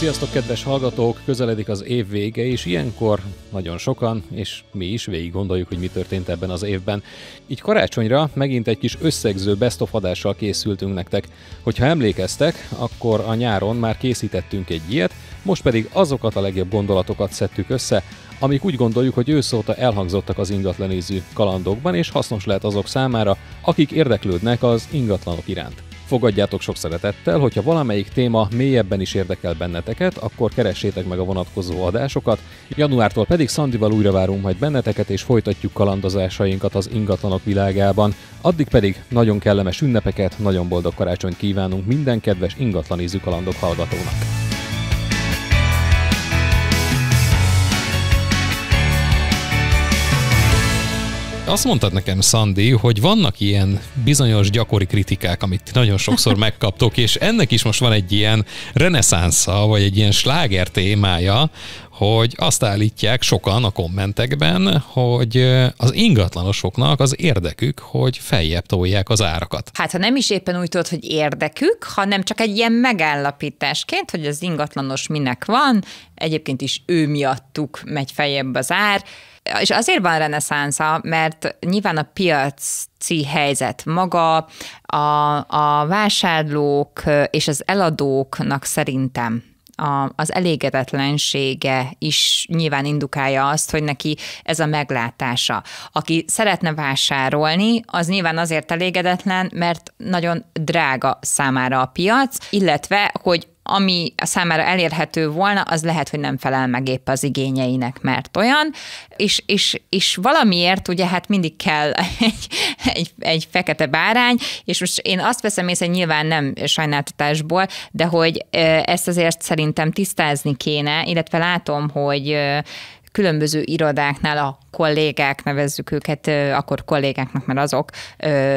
Sziasztok, kedves hallgatók! Közeledik az év vége, és ilyenkor nagyon sokan, és mi is végig gondoljuk, hogy mi történt ebben az évben. Így karácsonyra megint egy kis összegző best of adással készültünk nektek. Hogyha emlékeztek, akkor a nyáron már készítettünk egy ilyet, most pedig azokat a legjobb gondolatokat szedtük össze, amik úgy gondoljuk, hogy ősz óta elhangzottak az ingatlanéző kalandokban, és hasznos lehet azok számára, akik érdeklődnek az ingatlanok iránt. Fogadjátok sok szeretettel, hogyha valamelyik téma mélyebben is érdekel benneteket, akkor keressétek meg a vonatkozó adásokat. Januártól pedig Szandival újra várunk majd benneteket, és folytatjuk kalandozásainkat az ingatlanok világában. Addig pedig nagyon kellemes ünnepeket, nagyon boldog karácsonyt kívánunk minden kedves ingatlanéző kalandok hallgatónak. Azt mondtad nekem, Szandi, hogy vannak ilyen bizonyos gyakori kritikák, amit nagyon sokszor megkaptok, és ennek is most van egy ilyen reneszánsza, vagy egy ilyen sláger témája, hogy azt állítják sokan a kommentekben, hogy az ingatlanosoknak az érdekük, hogy feljebb tolják az árakat. Hát ha nem is éppen úgy tudod, hogy érdekük, hanem csak egy ilyen megállapításként, hogy az ingatlanos minek van, egyébként is ő miattuk megy feljebb az ár, és azért van reneszánsza, mert nyilván a piaci helyzet maga, a vásárlók és az eladóknak szerintem az elégedetlensége is nyilván indukálja azt, hogy neki ez a meglátása. Aki szeretne vásárolni, az nyilván azért elégedetlen, mert nagyon drága számára a piac, illetve, hogy ami a számára elérhető volna, az lehet, hogy nem felel meg épp az igényeinek, mert olyan, és valamiért ugye hát mindig kell egy fekete bárány, és most én azt veszem észre, nyilván nem sajnáltatásból, de hogy ezt azért szerintem tisztázni kéne, illetve látom, hogy különböző irodáknál a kollégák, nevezzük őket akkor kollégáknak, mert azok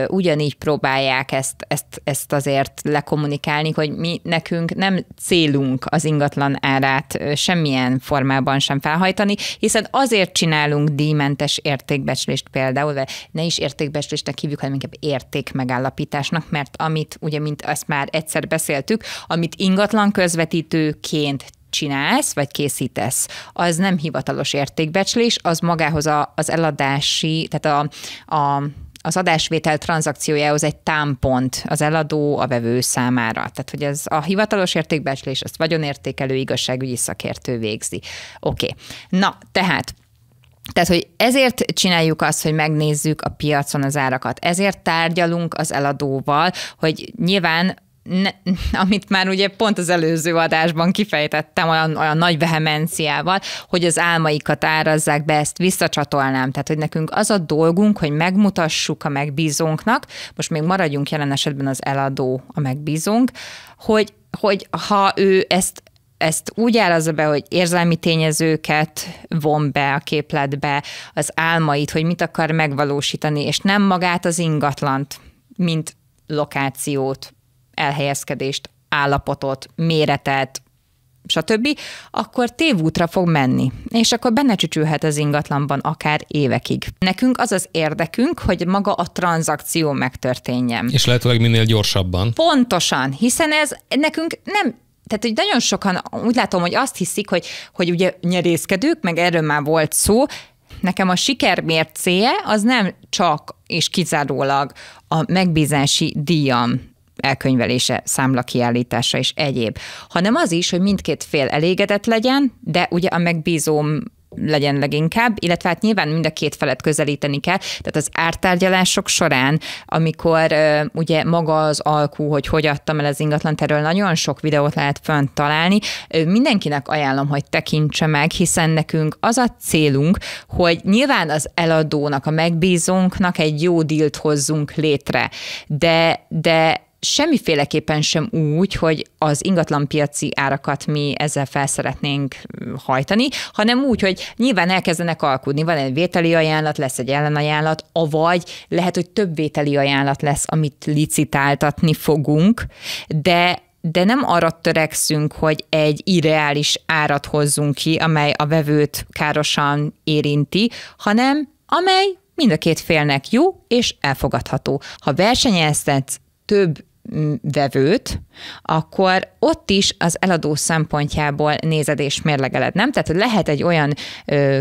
ugyanígy próbálják ezt azért lekommunikálni, hogy mi nekünk nem célunk az ingatlan árát semmilyen formában sem felhajtani, hiszen azért csinálunk díjmentes értékbecslést például, vagy ne is értékbecslésnek hívjuk, hanem inkább értékmegállapításnak, mert amit ugye, mint azt már egyszer beszéltük, amit ingatlan közvetítőként csinálsz, vagy készítesz, az nem hivatalos értékbecslés, az magához az eladási, tehát az adásvétel tranzakciójához egy támpont az eladó a vevő számára. Tehát, hogy ez a hivatalos értékbecslés, azt vagyonértékelő igazságügyi szakértő végzi. Oké. Na, tehát, hogy ezért csináljuk azt, hogy megnézzük a piacon az árakat. Ezért tárgyalunk az eladóval, hogy nyilván amit már ugye pont az előző adásban kifejtettem olyan nagy vehemenciával, hogy az álmaikat árazzák be, ezt visszacsatolnám. Tehát, hogy nekünk az a dolgunk, hogy megmutassuk a megbízónknak, most még maradjunk jelen esetben az eladó a megbízónk, hogy ha ő ezt úgy árazza be, hogy érzelmi tényezőket von be a képletbe, az álmait, hogy mit akar megvalósítani, és nem magát az ingatlant, mint lokációt, elhelyezkedést, állapotot, méretet, stb., akkor tévútra fog menni, és akkor benne csücsülhet az ingatlanban akár évekig. Nekünk az az érdekünk, hogy maga a tranzakció megtörténjen. És lehetőleg minél gyorsabban. Pontosan, hiszen ez nekünk nem. Tehát, hogy nagyon sokan úgy látom, hogy azt hiszik, hogy ugye nyerészkedők, meg erről már volt szó, nekem a siker mércéje az nem csak és kizárólag a megbízási díjam elkönyvelése, számlakiállítása és egyéb, hanem az is, hogy mindkét fél elégedett legyen, de ugye a megbízóm legyen leginkább, illetve hát nyilván mind a két felet közelíteni kell, tehát az ártárgyalások során, amikor ugye maga az alkú, hogy adtam el az ingatlant, erről nagyon sok videót lehet fönt találni, mindenkinek ajánlom, hogy tekintse meg, hiszen nekünk az a célunk, hogy nyilván az eladónak, a megbízónknak egy jó dílt hozzunk létre, de semmiféleképpen sem úgy, hogy az ingatlanpiaci árakat mi ezzel fel szeretnénk hajtani, hanem úgy, hogy nyilván elkezdenek alkudni. Van egy vételi ajánlat, lesz egy ellenajánlat, avagy lehet, hogy több vételi ajánlat lesz, amit licitáltatni fogunk, de nem arra törekszünk, hogy egy irreális árat hozzunk ki, amely a vevőt károsan érinti, hanem amely mind a két félnek jó és elfogadható. Ha versenyeztetsz több vevőt, akkor ott is az eladó szempontjából nézed és mérlegeled, nem? Tehát lehet egy olyan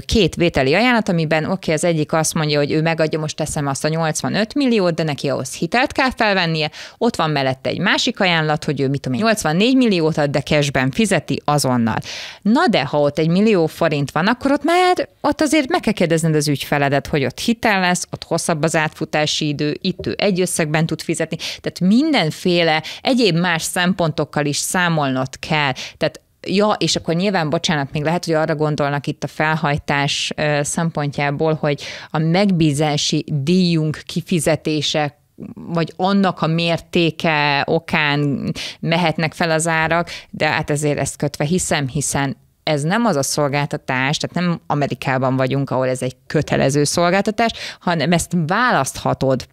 két vételi ajánlat, amiben az egyik azt mondja, hogy ő megadja, most teszem azt a 85 milliót, de neki ahhoz hitelt kell felvennie, ott van mellette egy másik ajánlat, hogy ő 84 milliót ad, de cashben fizeti azonnal. Na de ha ott 1 millió forint van, akkor ott azért meg kell kérdezned az ügyfeledet, hogy ott hitel lesz, ott hosszabb az átfutási idő, itt ő egy összegben tud fizetni, tehát mindenféle egyéb más szempontokkal is számolnod kell. Tehát és akkor nyilván, bocsánat, még lehet, hogy arra gondolnak itt a felhajtás szempontjából, hogy a megbízási díjunk kifizetése vagy annak a mértéke okán mehetnek fel az árak, de hát ezért ezt kötve hiszen ez nem az a szolgáltatás, tehát nem Amerikában vagyunk, ahol ez egy kötelező szolgáltatás, hanem ezt választhatod.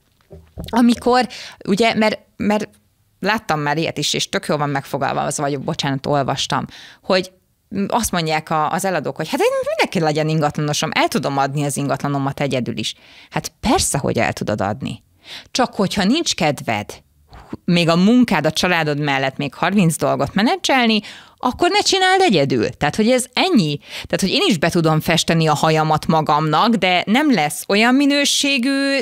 Amikor, ugye, mert láttam már ilyet is, és tök jól van megfogalmazva, vagy bocsánat, olvastam, hogy azt mondják az eladók, hogy hát mindenki legyen ingatlanosom, el tudom adni az ingatlanomat egyedül is. Hát persze, hogy el tudod adni. Csak hogyha nincs kedved, még a munkád, a családod mellett még 30 dolgot menedzselni, akkor ne csináld egyedül. Tehát, hogy ez ennyi. Tehát, hogy én is be tudom festeni a hajamat magamnak, de nem lesz olyan minőségű,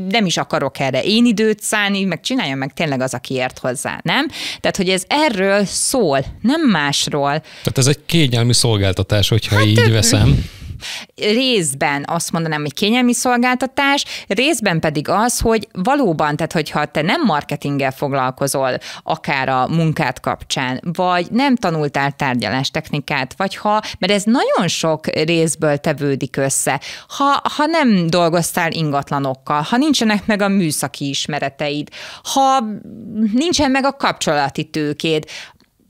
nem is akarok erre én időt szállni, meg csinálja meg tényleg az, aki ért hozzá, nem? Tehát, hogy ez erről szól, nem másról. Tehát ez egy kényelmi szolgáltatás, hogyha így veszem. Részben azt mondanám, hogy kényelmi szolgáltatás, részben pedig az, hogy valóban, tehát hogyha te nem marketinggel foglalkozol, akár a munkát kapcsán, vagy nem tanultál tárgyalástechnikát, mert ez nagyon sok részből tevődik össze. Ha nem dolgoztál ingatlanokkal, ha nincsenek meg a műszaki ismereteid, ha nincsen meg a kapcsolati tőkéd,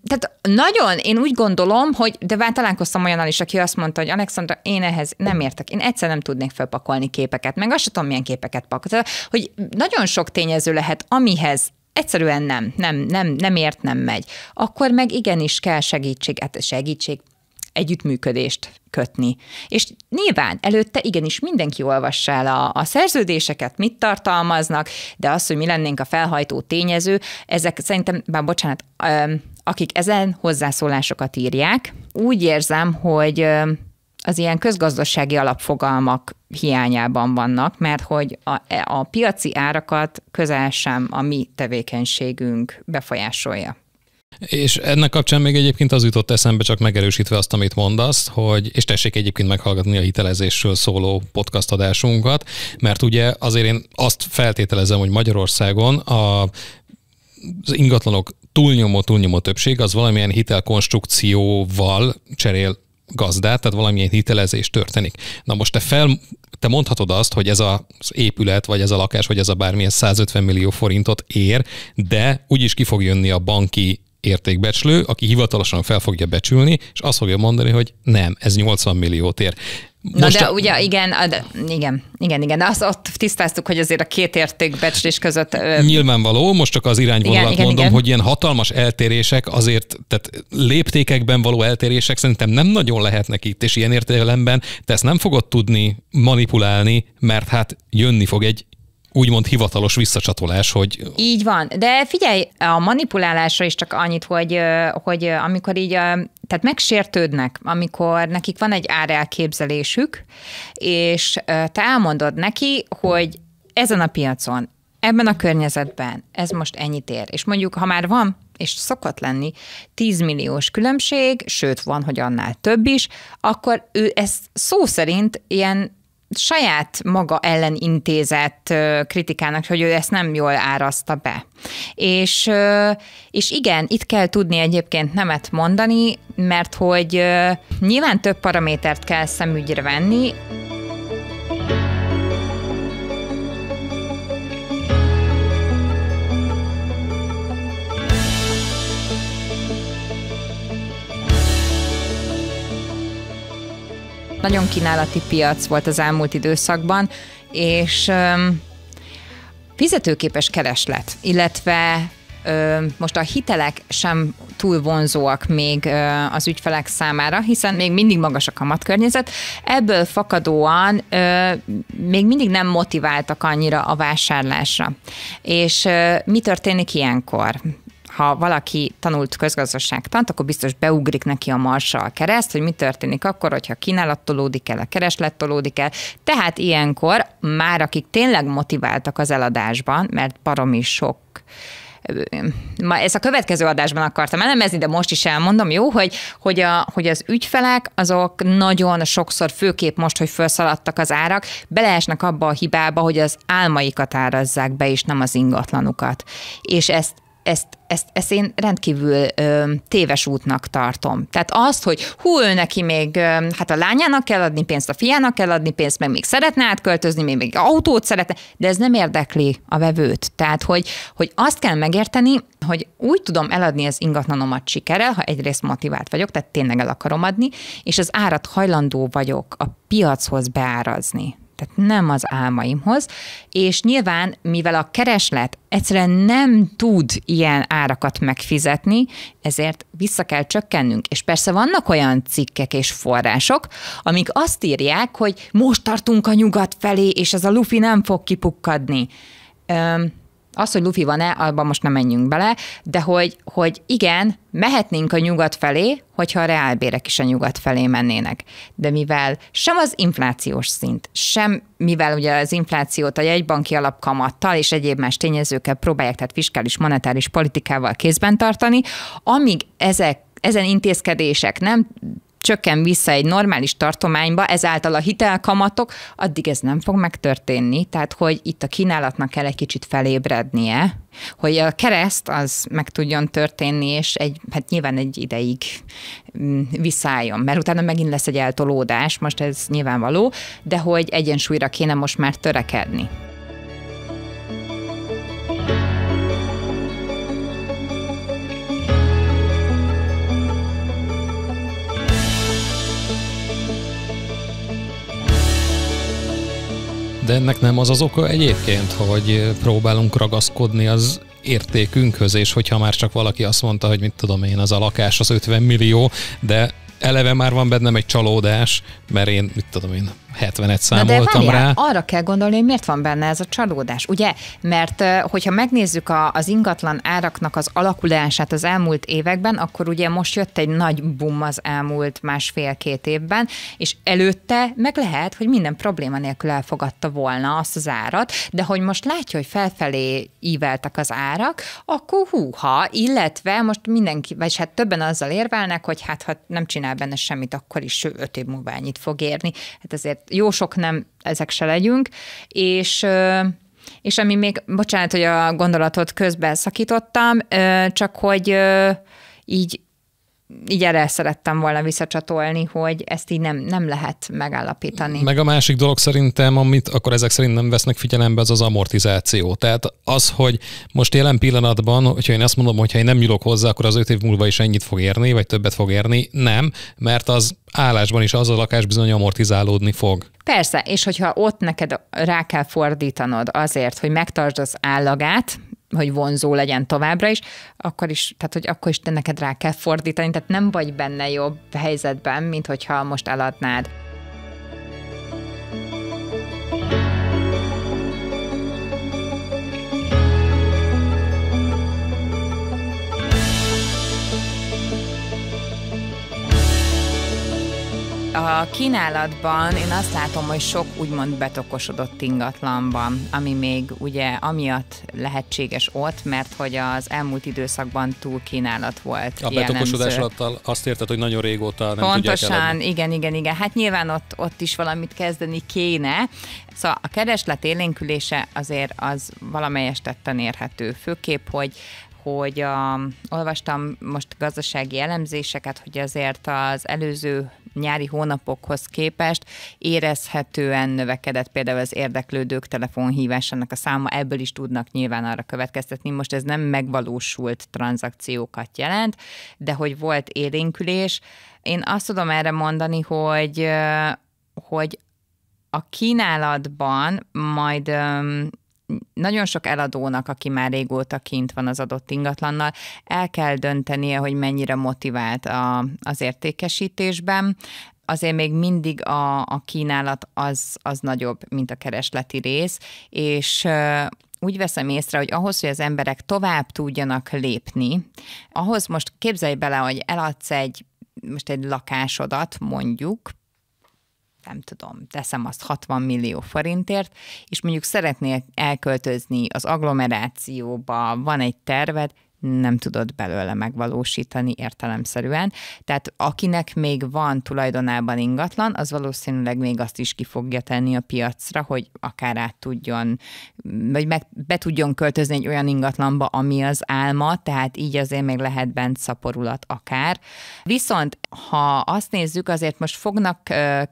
tehát nagyon, én úgy gondolom, de már találkoztam olyannal is, aki azt mondta, hogy Alexandra, én ehhez nem értek, én egyszer nem tudnék felpakolni képeket, meg azt sem tudom, milyen képeket pakolni. Hogy nagyon sok tényező lehet, amihez egyszerűen nem ért, nem megy. Akkor meg igenis kell segítség, együttműködést kötni. És nyilván előtte igenis mindenki olvassa el a szerződéseket, mit tartalmaznak, de az, hogy mi lennénk a felhajtó tényező, ezek szerintem, bocsánat, akik ezen hozzászólásokat írják, úgy érzem, hogy az ilyen közgazdasági alapfogalmak hiányában vannak, mert hogy a piaci árakat közel sem a mi tevékenységünk befolyásolja. És ennek kapcsán még egyébként az jutott eszembe, csak megerősítve azt, amit mondasz, és tessék egyébként meghallgatni a hitelezésről szóló podcast adásunkat, mert ugye azért én azt feltételezem, hogy Magyarországon az ingatlanok túlnyomó többség az valamilyen hitelkonstrukcióval cserél gazdát, tehát valamilyen hitelezés történik. Na most te mondhatod azt, hogy ez az épület, vagy ez a lakás, vagy ez a bármilyen 150 millió forintot ér, de úgyis ki fog jönni a banki értékbecslő, aki hivatalosan fel fogja becsülni, és azt fogja mondani, hogy nem, ez 80 milliót ér. Most de ugye igen, de azt ott tisztáztuk, hogy azért a két értékbecslés között... Nyilvánvaló, most csak az irányvonalat mondom, hogy ilyen hatalmas eltérések azért, tehát léptékekben való eltérések szerintem nem nagyon lehetnek itt, és ilyen értelemben te ezt nem fogod tudni manipulálni, mert hát jönni fog egy úgymond hivatalos visszacsatolás, hogy... Így van, de figyelj, a manipulálásra is csak annyit, hogy amikor így, tehát megsértődnek, amikor nekik van egy árelképzelésük, és te elmondod neki, hogy ezen a piacon, ebben a környezetben ez most ennyit ér. És mondjuk, ha már van, és szokott lenni 10 milliós különbség, sőt van, hogy annál több is, akkor ő ezt szó szerint ilyen saját maga ellen intézett kritikának, hogy ő ezt nem jól árazta be. És igen, itt kell tudni egyébként nemet mondani, mert hogy nyilván több paramétert kell szemügyre venni. Nagyon kínálati piac volt az elmúlt időszakban, és fizetőképes kereslet, illetve most a hitelek sem túl vonzóak még az ügyfelek számára, hiszen még mindig magas a kamatkörnyezet. Ebből fakadóan még mindig nem motiváltak annyira a vásárlásra. És mi történik ilyenkor? Ha valaki tanult közgazdaságtant, akkor biztos beugrik neki a marssal kereszt, hogy mi történik akkor, hogyha kínálat tolódik el, a kereslet tolódik el. Tehát ilyenkor már akik tényleg motiváltak az eladásban, mert baromi sok. Ezt a következő adásban akartam elemezni, de most is elmondom, jó, hogy az ügyfelek azok nagyon sokszor, főképp most, hogy felszaladtak az árak, beleesnek abba a hibába, hogy az álmaikat árazzák be, és nem az ingatlanukat. És ezt én rendkívül téves útnak tartom. Tehát azt, hogy ő neki még, hát a lányának kell adni pénzt, a fiának kell adni pénzt, meg még szeretne átköltözni, még autót szeretne, de ez nem érdekli a vevőt. Tehát, hogy azt kell megérteni, hogy úgy tudom eladni az ingatlanomat sikerrel, ha egyrészt motivált vagyok, tehát tényleg el akarom adni, és az árat hajlandó vagyok a piachoz beárazni. Tehát nem az álmaimhoz, és nyilván, mivel a kereslet egyszerűen nem tud ilyen árakat megfizetni, ezért vissza kell csökkennünk. És persze vannak olyan cikkek és források, amik azt írják, hogy most tartunk a nyugat felé, és ez a lufi nem fog kipukkadni. Az, hogy lufi van-e, abban most nem menjünk bele, de hogy igen, mehetnénk a nyugat felé, hogyha a reálbérek is a nyugat felé mennének. De mivel sem az inflációs szint, sem mivel ugye az inflációt a jegybanki alapkamattal és egyéb más tényezőkkel próbálják, tehát fiskális, monetáris politikával kézben tartani, amíg ezen intézkedések nem csökken vissza egy normális tartományba, ezáltal a hitelkamatok, addig ez nem fog megtörténni, tehát hogy itt a kínálatnak kell egy kicsit felébrednie, hogy a kereszt az meg tudjon történni, és hát nyilván egy ideig visszálljon, mert utána megint lesz egy eltolódás, most ez nyilvánvaló, de hogy egyensúlyra kéne most már törekedni. De ennek nem az az oka egyébként, hogy próbálunk ragaszkodni az értékünkhöz, és hogyha már csak valaki azt mondta, hogy mit tudom én, az a lakás az 50 millió, de eleve már van bennem egy csalódás, mert én, mit tudom én, 70-et számoltam rá. Arra kell gondolni, hogy miért van benne ez a csalódás, ugye? Mert hogyha megnézzük az ingatlan áraknak az alakulását az elmúlt években, akkor ugye most jött egy nagy boom az elmúlt 1,5-2 évben, és előtte meg lehet, hogy minden probléma nélkül elfogadta volna azt az árat, de hogy most látja, hogy felfelé íveltek az árak, akkor húha, illetve most mindenki, vagy hát többen azzal érvelnek, hogy hát ha nem csinál benne semmit, akkor is 5 év múlva ennyit fog érni. Hát azért jó sok nem, ezek se legyünk, és ami még, bocsánat, hogy a gondolatot közben szakítottam, csak hogy így erre szerettem volna visszacsatolni, hogy ezt így nem lehet megállapítani. Meg a másik dolog szerintem, amit akkor ezek szerint nem vesznek figyelembe, az amortizáció. Tehát az, hogy most jelen pillanatban, hogyha én azt mondom, hogy ha én nem nyúlok hozzá, akkor az 5 év múlva is ennyit fog érni, vagy többet fog érni, nem, mert az állásban is az a lakás bizony amortizálódni fog. Persze, és hogyha ott neked rá kell fordítanod azért, hogy megtartsd az állagát, hogy vonzó legyen továbbra is, akkor is te neked rá kell fordítani, tehát nem vagy benne jobb helyzetben, mint hogyha most eladnád. A kínálatban én azt látom, hogy sok úgymond betokosodott ingatlan van, ami még ugye amiatt lehetséges ott, mert hogy az elmúlt időszakban túl kínálat volt. A betokosodás alatt azt érted, hogy nagyon régóta nem pontosan, tudják eladni. Igen. Hát nyilván ott is valamit kezdeni kéne. Szóval a kereslet élénkülése azért az valamelyest tetten érhető. Főképp, hogy olvastam most gazdasági elemzéseket, hogy azért az előző nyári hónapokhoz képest érezhetően növekedett például az érdeklődők telefonhívásának a száma, ebből is tudnak nyilván arra következtetni. Most ez nem megvalósult tranzakciókat jelent, de hogy volt élénkülés. Én azt tudom erre mondani, hogy a kínálatban majd nagyon sok eladónak, aki már régóta kint van az adott ingatlannal, el kell döntenie, hogy mennyire motivált az értékesítésben. Azért még mindig a kínálat az nagyobb, mint a keresleti rész, és úgy veszem észre, hogy ahhoz, hogy az emberek tovább tudjanak lépni, ahhoz most képzelj bele, hogy eladsz egy lakásodat, mondjuk, nem tudom, teszem azt 60 millió forintért, és mondjuk szeretnél elköltözni az agglomerációba, van egy terved, nem tudod belőle megvalósítani értelemszerűen. Tehát akinek még van tulajdonában ingatlan, az valószínűleg még azt is ki fogja tenni a piacra, hogy akár át tudjon, vagy be tudjon költözni egy olyan ingatlanba, ami az álma, tehát így azért még lehet bent szaporulat akár. Viszont ha azt nézzük, azért most fognak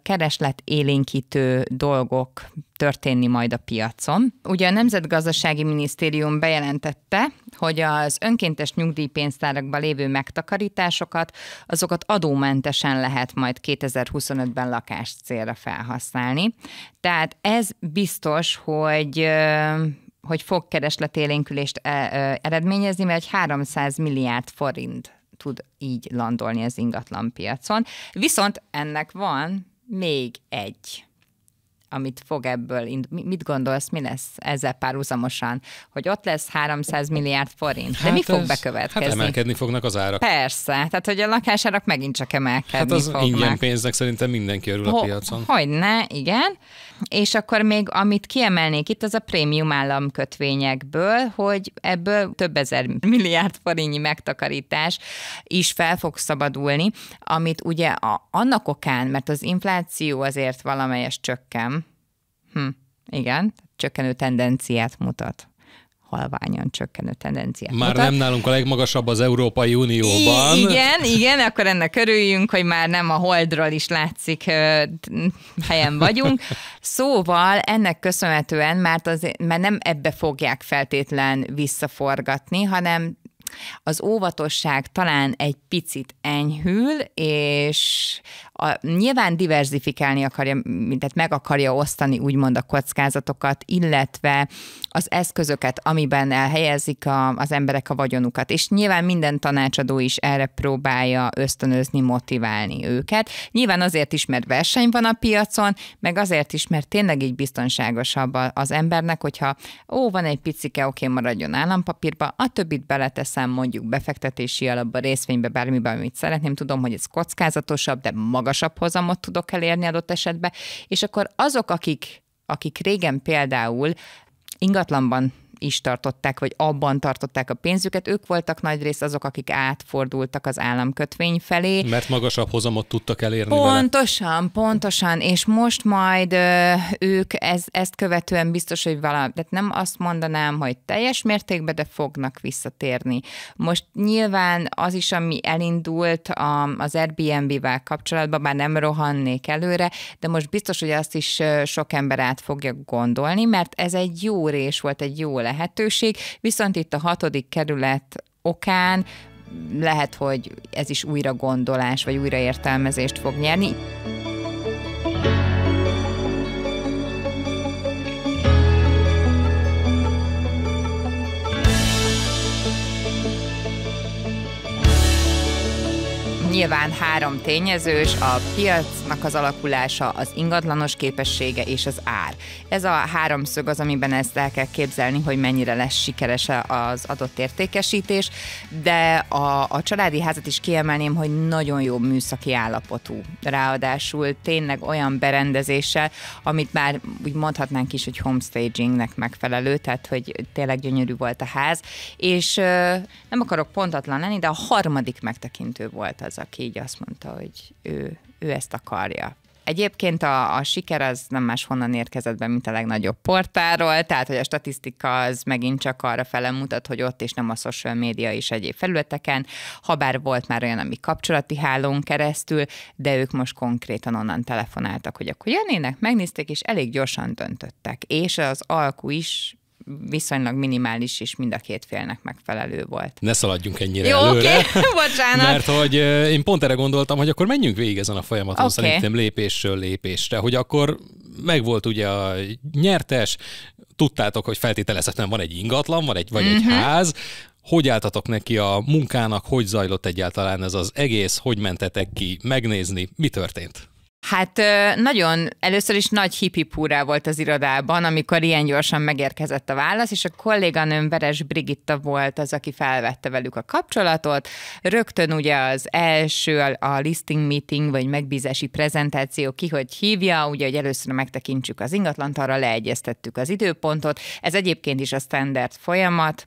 kereslet élénkítő dolgok történni majd a piacon. Ugye a Nemzetgazdasági Minisztérium bejelentette, hogy az önkéntes nyugdíjpénztárakban lévő megtakarításokat, azokat adómentesen lehet majd 2025-ben lakáscélra felhasználni. Tehát ez biztos, hogy fog keresletélénkülést eredményezni, mert 300 milliárd forint tud így landolni az ingatlanpiacon. Viszont ennek van még egy, amit fog ebből, mit gondolsz, mi lesz ezzel párhuzamosan, hogy ott lesz 300 milliárd forint, de mi fog bekövetkezni? Hát emelkedni fognak az árak. Persze, tehát hogy a lakásárak megint csak emelkedni fognak. Hát az ingyen pénznek szerintem mindenki örül a piacon. Hogyne, igen. És akkor még amit kiemelnék itt, az a prémium államkötvényekből, hogy ebből több ezer milliárd forintnyi megtakarítás is fel fog szabadulni, amit ugye annak okán, mert az infláció azért valamelyes csökken, igen, csökkenő tendenciát mutat. Halványan csökkenő tendenciát mutat. Nem nálunk a legmagasabb az Európai Unióban. Igen, akkor ennek örüljünk, hogy már nem a holdról is látszik helyen vagyunk. Szóval ennek köszönhetően, mert nem ebbe fogják feltétlen visszaforgatni, hanem az óvatosság talán egy picit enyhül, és nyilván diverzifikálni akarja, tehát meg akarja osztani úgymond a kockázatokat, illetve az eszközöket, amiben elhelyezik az emberek a vagyonukat. És nyilván minden tanácsadó is erre próbálja ösztönözni, motiválni őket. Nyilván azért is, mert verseny van a piacon, meg azért is, mert tényleg így biztonságosabb az embernek, hogyha van egy picike, maradjon állampapírba, a többit beleteszem mondjuk befektetési alapba, részvénybe, bármiben, amit szeretném. Tudom, hogy ez kockázatosabb, de magasabb hozamot tudok elérni adott esetben, és akkor azok, akik régen például ingatlanban is tartották, vagy abban tartották a pénzüket, ők voltak nagyrészt azok, akik átfordultak az államkötvény felé. Mert magasabb hozamot tudtak elérni Pontosan, és most majd ők ezt követően biztos, hogy tehát nem azt mondanám, hogy teljes mértékben, de fognak visszatérni. Most nyilván az is, ami elindult az Airbnb-vel kapcsolatban, bár nem rohannék előre, de most biztos, hogy azt is sok ember át fogja gondolni, mert ez egy jó rés volt, egy jó lehetőség, viszont itt a 6. kerület okán lehet, hogy ez is újra gondolás, vagy újraértelmezést fog nyerni. Nyilván 3 tényezős, a piacnak az alakulása, az ingatlanos képessége és az ár. Ez a 3 szög az, amiben ezt el kell képzelni, hogy mennyire lesz sikeres az adott értékesítés, de a családi házat is kiemelném, hogy nagyon jó műszaki állapotú. Ráadásul tényleg olyan berendezéssel, amit már úgy mondhatnánk is, hogy homestagingnek megfelelő, tehát hogy tényleg gyönyörű volt a ház, és nem akarok pontatlan lenni, de a 3. megtekintő volt az, aki így azt mondta, hogy ő ezt akarja. Egyébként a siker az nem máshonnan érkezett be, mint a legnagyobb portálról, tehát hogy a statisztika az megint csak arra fele mutat, hogy ott és nem a social media és egyéb felületeken, habár volt már olyan, ami kapcsolati hálón keresztül, de ők most konkrétan onnan telefonáltak, hogy akkor jönnének, megnézték, és elég gyorsan döntöttek. És az alku is viszonylag minimális, és mind a 2 félnek megfelelő volt. Ne szaladjunk ennyire előre. Oké, bocsánat. Mert hogy én pont erre gondoltam, hogy akkor menjünk végig ezen a folyamaton, szerintem lépésről lépésre, hogy akkor megvolt ugye a nyertes, tudtátok, hogy feltételezhetően van egy ingatlan, vagy egy ház, hogy álltatok neki a munkának, hogy zajlott egyáltalán ez az egész, hogy mentetek ki megnézni, mi történt? Hát nagyon, először is nagy hipipúrá volt az irodában, amikor ilyen gyorsan megérkezett a válasz, és a kolléganőm Veres Brigitta volt az, aki felvette velük a kapcsolatot. Rögtön ugye az első, a listing meeting, vagy megbízási prezentáció, ki hogy hívja, ugye, hogy először megtekintsük az ingatlant, arra leegyeztettük az időpontot. Ez egyébként is a standard folyamat,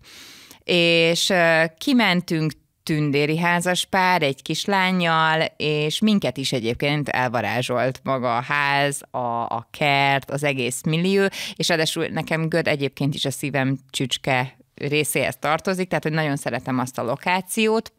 és kimentünk, tündéri házaspár, egy kislánnyal, és minket is egyébként elvarázsolt maga a ház, a kert, az egész millió, és ráadásul nekem Göd egyébként is a szívem csücske részéhez tartozik, tehát hogy nagyon szeretem azt a lokációt.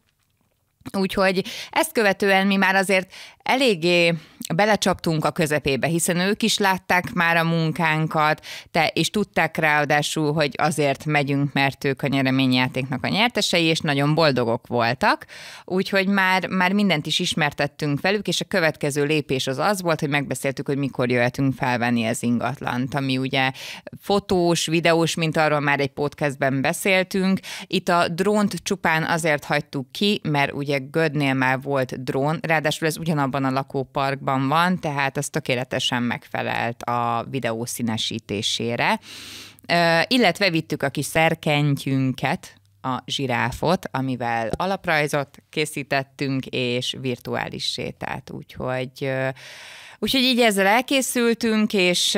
Úgyhogy ezt követően mi már azért eléggé belecsaptunk a közepébe, hiszen ők is látták már a munkánkat, és tudták ráadásul, hogy azért megyünk, mert ők a nyereményjátéknak a nyertesei, és nagyon boldogok voltak. Úgyhogy már mindent is ismertettünk velük, és a következő lépés az volt, hogy megbeszéltük, hogy mikor jöhetünk felvenni az ingatlant, ami ugye fotós, videós, mint arról már egy podcastben beszéltünk. Itt a drónt csupán azért hagytuk ki, mert ugye Gödnél már volt drón, ráadásul ez ugyanabban a lakóparkban van, tehát az tökéletesen megfelelt a videó színesítésére. Illetve vittük a kis szerkentyünket, a zsiráfot, amivel alaprajzot készítettünk, és virtuális sétát. Úgyhogy így ezzel elkészültünk, és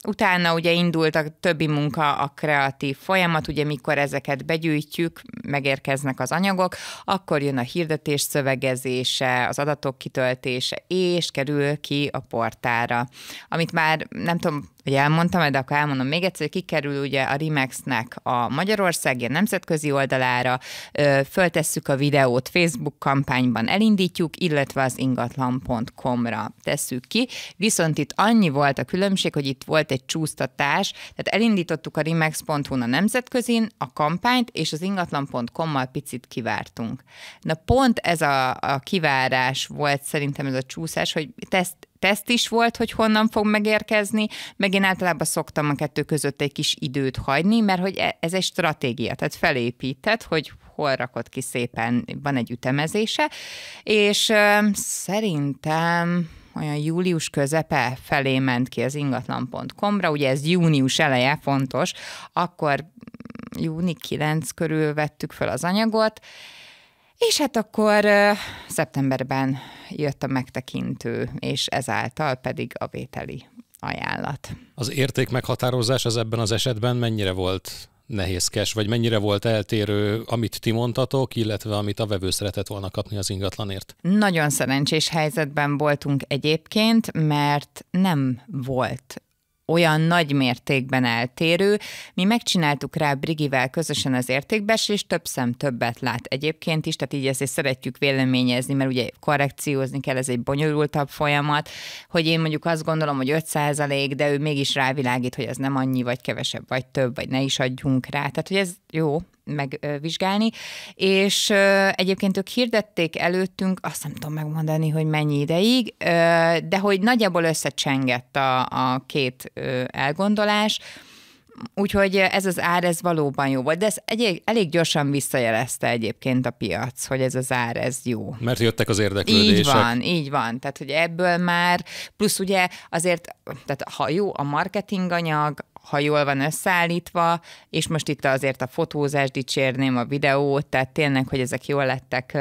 utána ugye indult a többi munka, a kreatív folyamat, ugye mikor ezeket begyűjtjük, megérkeznek az anyagok, akkor jön a hirdetés szövegezése, az adatok kitöltése, és kerül ki a portára. Amit már nem tudom, hogy elmondtam, de akkor elmondom még egyszer, hogy kikerül ugye a Remax-nek a magyarországi, a nemzetközi oldalára, föltesszük a videót, Facebook kampányban elindítjuk, illetve az ingatlan.com-ra tesszük ki. Viszont itt annyi volt a különbség, hogy itt volt egy csúsztatás, tehát elindítottuk a remax.hu-n a nemzetközin a kampányt, és az ingatlan.com-mal picit kivártunk. Na pont ez a kivárás volt szerintem ez a csúszás, hogy teszt is volt, hogy honnan fog megérkezni, meg én általában szoktam a kettő között egy kis időt hagyni, mert hogy ez egy stratégia, tehát felépíted, hogy hol rakod ki szépen, van egy ütemezése, és szerintem olyan július közepe felé ment ki az ingatlan.com-ra, ugye ez június eleje fontos, akkor júni 9 körül vettük fel az anyagot, és hát akkor szeptemberben jött a megtekintő, és ezáltal pedig a vételi ajánlat. Az érték meghatározás az ebben az esetben mennyire volt nehézkes, vagy mennyire volt eltérő, amit ti mondtatok, illetve amit a vevő szeretett volna kapni az ingatlanért? Nagyon szerencsés helyzetben voltunk egyébként, mert nem volt olyan nagy mértékben eltérő. Mi megcsináltuk rá Brigivel közösen az értékbeeslést, több szem többet lát egyébként is, tehát így ezért szeretjük véleményezni, mert ugye korrekciózni kell, ez egy bonyolultabb folyamat, hogy én mondjuk azt gondolom, hogy 5%, de ő mégis rávilágít, hogy ez nem annyi, vagy kevesebb, vagy több, vagy ne is adjunk rá. Tehát, hogy ez jó megvizsgálni, és egyébként ők hirdették előttünk, azt nem tudom megmondani, hogy mennyi ideig, de hogy nagyjából összecsengett a két elgondolás, úgyhogy ez az ár, ez valóban jó volt, de ez elég gyorsan visszajelezte egyébként a piac, hogy ez az ár, ez jó. Mert jöttek az érdeklődések. Így van, tehát hogy ebből már, plusz ugye azért, tehát ha jó a marketinganyag, ha jól van összeállítva, és most itt azért a fotózást dicsérném, a videót, tehát tényleg, hogy ezek jól lettek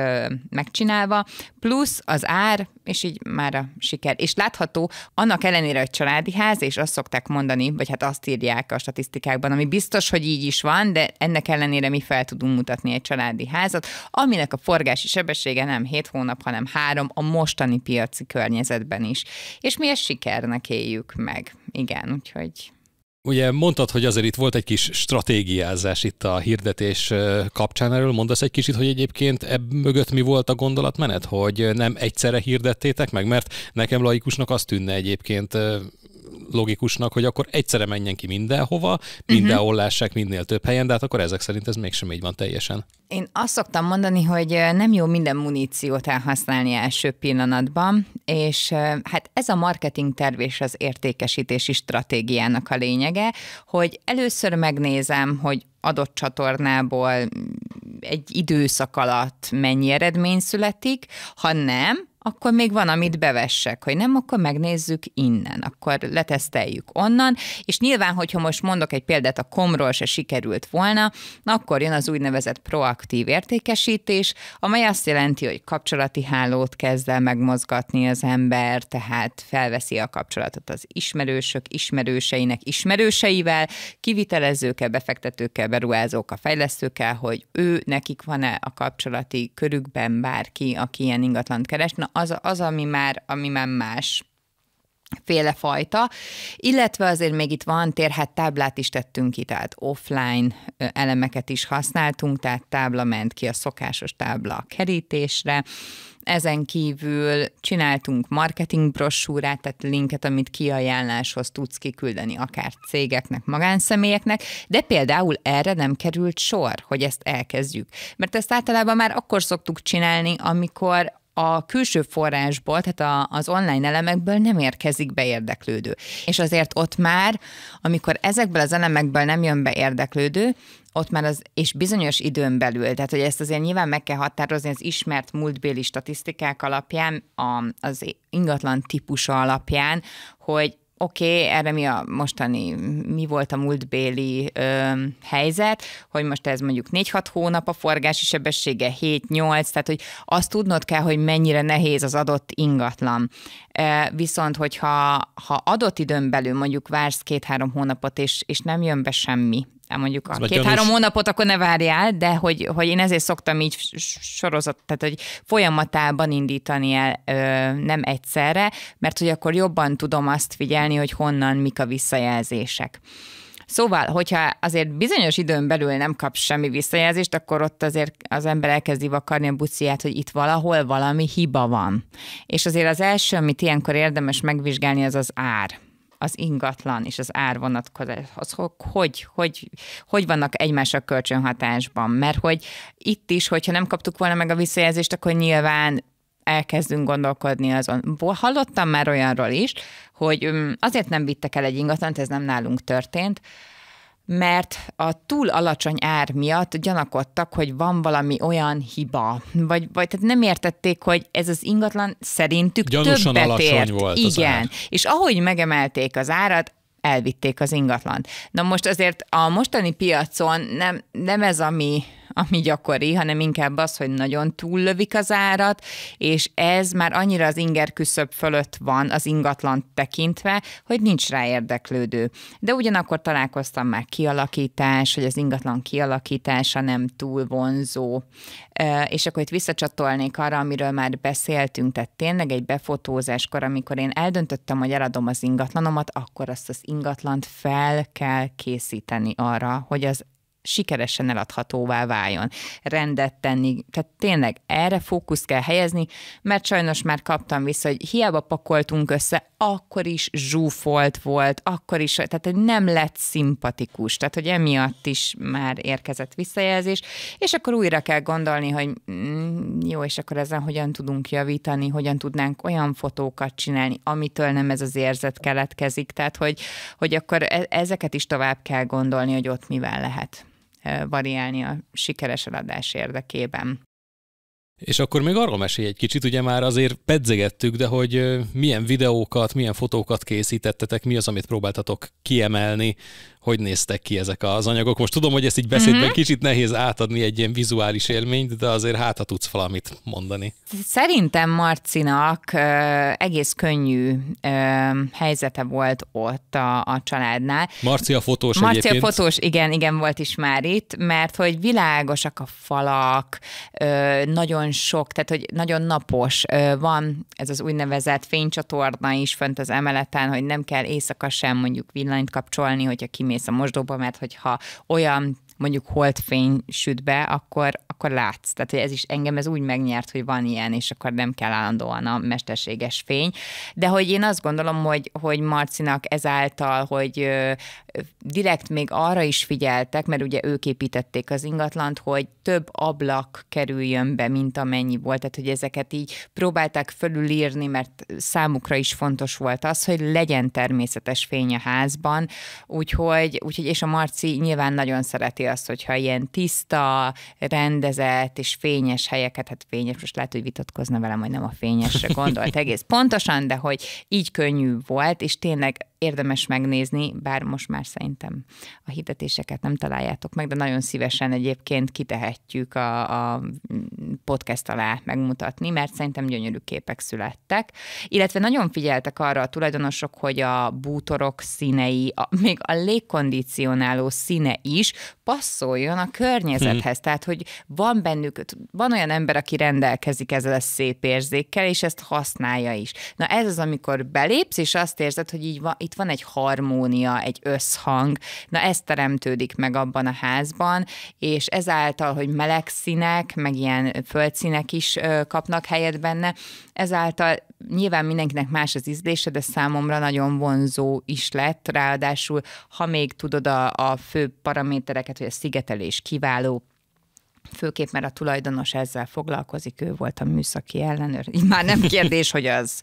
megcsinálva, plusz az ár, és így már a siker. És látható, annak ellenére, hogy családi ház, és azt szokták mondani, vagy hát azt írják a statisztikákban, ami biztos, hogy így is van, de ennek ellenére mi fel tudunk mutatni egy családi házat, aminek a forgási sebessége nem 7 hónap, hanem 3 a mostani piaci környezetben is. És mi ezt sikernek éljük meg. Igen, úgyhogy... Ugye mondtad, hogy azért itt volt egy kis stratégiázás itt a hirdetés kapcsán, erről mondasz egy kicsit, hogy egyébként mögött mi volt a gondolatmenet, hogy nem egyszerre hirdettétek meg, mert nekem laikusnak azt tűnne egyébként logikusnak, hogy akkor egyszerre menjen ki mindenhova, mindenhol lássák minél több helyen, de hát akkor ezek szerint ez mégsem így van teljesen. Én azt szoktam mondani, hogy nem jó minden muníciót elhasználni első pillanatban, és hát ez a marketing terv és az értékesítési stratégiának a lényege, hogy először megnézem, hogy adott csatornából egy időszak alatt mennyi eredmény születik, ha nem, akkor még van, amit bevessek, hogy nem, akkor megnézzük innen, akkor leteszteljük onnan, és nyilván, hogyha most mondok egy példát, a Komról se sikerült volna, akkor jön az úgynevezett proaktív értékesítés, amely azt jelenti, hogy kapcsolati hálót kezd el megmozgatni az ember, tehát felveszi a kapcsolatot az ismerősök, ismerőseinek ismerőseivel, kivitelezőkkel, befektetőkkel, beruházókkal, fejlesztőkkel, hogy nekik van-e a kapcsolati körükben bárki, aki ilyen ingatlant keres. Na, az ami már más félefajta, illetve azért még itt van tér, hát táblát is tettünk ki, tehát offline elemeket is használtunk, tehát tábla ment ki, a szokásos tábla a kerítésre. Ezen kívül csináltunk marketing brossúrát, tehát linket, amit kiajánláshoz tudsz kiküldeni akár cégeknek, magánszemélyeknek, de például erre nem került sor, hogy ezt elkezdjük. Mert ezt általában már akkor szoktuk csinálni, amikor a külső forrásból, tehát az online elemekből nem érkezik be érdeklődő. És azért ott már, amikor ezekből az elemekből nem jön be érdeklődő, ott már és bizonyos időn belül, tehát hogy ezt azért nyilván meg kell határozni az ismert múltbéli statisztikák alapján, az ingatlan típusa alapján, hogy oké, erre mi volt a múltbéli helyzet, hogy most ez mondjuk 4-6 hónap a forgási sebessége, 7-8, tehát hogy azt tudnod kell, hogy mennyire nehéz az adott ingatlan. Viszont, hogyha adott időn belül mondjuk vársz 2-3 hónapot, és nem jön be semmi, mondjuk a 2-3 hónapot, akkor ne várjál, de hogy én ezért szoktam így tehát hogy folyamatában indítani el nem egyszerre, mert hogy akkor jobban tudom azt figyelni, hogy honnan mik a visszajelzések. Szóval, hogyha azért bizonyos időn belül nem kapsz semmi visszajelzést, akkor ott azért az ember elkezdi vakarni a buciját, hogy itt valahol valami hiba van. És azért az első, amit ilyenkor érdemes megvizsgálni, az ár. Az ingatlan és az ár vonatkozás, hogy vannak egymással kölcsönhatásban. Mert hogy itt is, hogyha nem kaptuk volna meg a visszajelzést, akkor nyilván elkezdünk gondolkodni azon. Hallottam már olyanról is, hogy azért nem vittek el egy ingatlant, ez nem nálunk történt, mert a túl alacsony ár miatt gyanakodtak, hogy van valami olyan hiba, vagy tehát nem értették, hogy ez az ingatlan szerintük gyanúsan többet alacsony ért. volt Igen, az ár. És ahogy megemelték az árat, elvitték az ingatlant. Na most azért a mostani piacon nem ez ami gyakori, hanem inkább az, hogy nagyon túllövik az árat, és ez már annyira az inger küszöb fölött van az ingatlant tekintve, hogy nincs rá érdeklődő. De ugyanakkor találkoztam már kialakítás, hogy az ingatlan kialakítása nem túl vonzó. És akkor itt visszacsatolnék arra, amiről már beszéltünk, tehát tényleg egy befotózáskor, amikor én eldöntöttem, hogy eladom az ingatlanomat, akkor azt az ingatlant fel kell készíteni arra, hogy az sikeresen eladhatóvá váljon, rendet tenni, tehát tényleg erre fókuszt kell helyezni, mert sajnos már kaptam vissza, hogy hiába pakoltunk össze, akkor is zsúfolt volt, akkor is, tehát nem lett szimpatikus, tehát hogy emiatt is már érkezett visszajelzés, és akkor újra kell gondolni, hogy jó, és akkor ezen hogyan tudunk javítani, hogyan tudnánk olyan fotókat csinálni, amitől nem ez az érzet keletkezik, tehát hogy akkor ezeket is tovább kell gondolni, hogy ott mivel lehet variálni a sikeres eladás érdekében. És akkor még arról mesélj egy kicsit, ugye már azért pedzegettük, de hogy milyen videókat, milyen fotókat készítettetek, mi az, amit próbáltatok kiemelni, hogy néztek ki ezek az anyagok. Most tudom, hogy ezt így beszédben kicsit nehéz átadni egy ilyen vizuális élményt, de azért ha tudsz valamit mondani. Szerintem Marcinak egész könnyű helyzete volt ott a családnál. Marci a fotós egyébként. Marci a fotós, igen, volt is már itt, mert hogy világosak a falak, nagyon sok, tehát hogy nagyon napos. Van ez az úgynevezett fénycsatorna is fönt az emeleten, hogy nem kell éjszaka sem mondjuk villanyt kapcsolni, hogyha kimész a mosdóba, mert hogyha olyan mondjuk holdfény süt be, akkor látsz. Tehát, hogy ez is engem ez úgy megnyert, hogy van ilyen, és akkor nem kell állandóan a mesterséges fény. De hogy én azt gondolom, hogy Marcinak ezáltal, hogy direkt még arra is figyeltek, mert ugye ők építették az ingatlant, hogy több ablak kerüljön be, mint amennyi volt. Tehát, hogy ezeket így próbálták fölülírni, mert számukra is fontos volt az, hogy legyen természetes fény a házban. Úgyhogy és a Marci nyilván nagyon szereti azt, hogyha ilyen tiszta, rendezett és fényes helyeket, hát fényes, most lehet, hogy vitatkozna velem, hogy nem a fényesre gondolt egész pontosan, de hogy így könnyű volt, és tényleg érdemes megnézni, bár most már szerintem a hirdetéseket nem találjátok meg, de nagyon szívesen egyébként kitehetjük a podcast alá megmutatni, mert szerintem gyönyörű képek születtek. Illetve nagyon figyeltek arra a tulajdonosok, hogy a bútorok színei, még a légkondicionáló színe is passzoljon a környezethez. Tehát, hogy van olyan ember, aki rendelkezik ezzel a szép érzékkel, és ezt használja is. Na ez az, amikor belépsz, és azt érzed, hogy itt van egy harmónia, egy összhang, na ez teremtődik meg abban a házban, és ezáltal, hogy meleg színek, meg ilyen földszínek is kapnak helyet benne, ezáltal nyilván mindenkinek más az ízlése, de számomra nagyon vonzó is lett, ráadásul, ha még tudod a fő paramétereket, hogy a szigetelés kiváló, főképp, mert a tulajdonos ezzel foglalkozik, ő volt a műszaki ellenőr. Így már nem kérdés, hogy az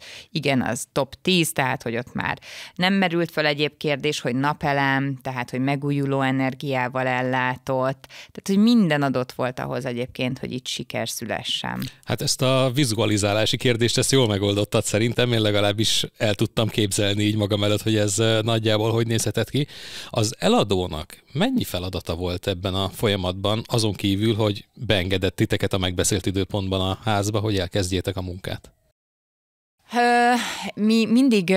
top 10, tehát, hogy ott már nem merült fel egyéb kérdés, hogy napelem, tehát, hogy megújuló energiával ellátott, tehát, hogy minden adott volt ahhoz egyébként, hogy itt siker szülessen. Hát ezt a vizualizálási kérdést, ezt jól megoldottad szerintem, én legalábbis el tudtam képzelni így magam előtt, hogy ez nagyjából hogy nézhetett ki. Az eladónak mennyi feladata volt ebben a folyamatban, azon kívül, hogy beengedett titeket a megbeszélt időpontban a házba, hogy elkezdjétek a munkát? Mi mindig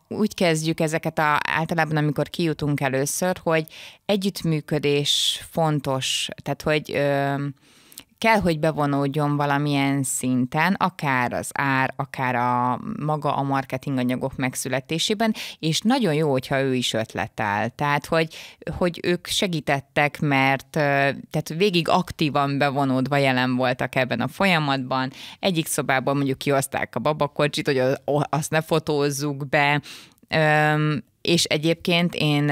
úgy kezdjük ezeket általában, amikor kijutunk először, hogy együttműködés fontos, tehát hogy kell, hogy bevonódjon valamilyen szinten, akár az ár, akár maga a marketinganyagok megszületésében, és nagyon jó, hogyha ő is ötletel. Tehát, hogy ők segítettek, mert tehát végig aktívan bevonódva jelen voltak ebben a folyamatban. Egyik szobában mondjuk kihozták a babakocsit, hogy azt ne fotózzuk be, és egyébként én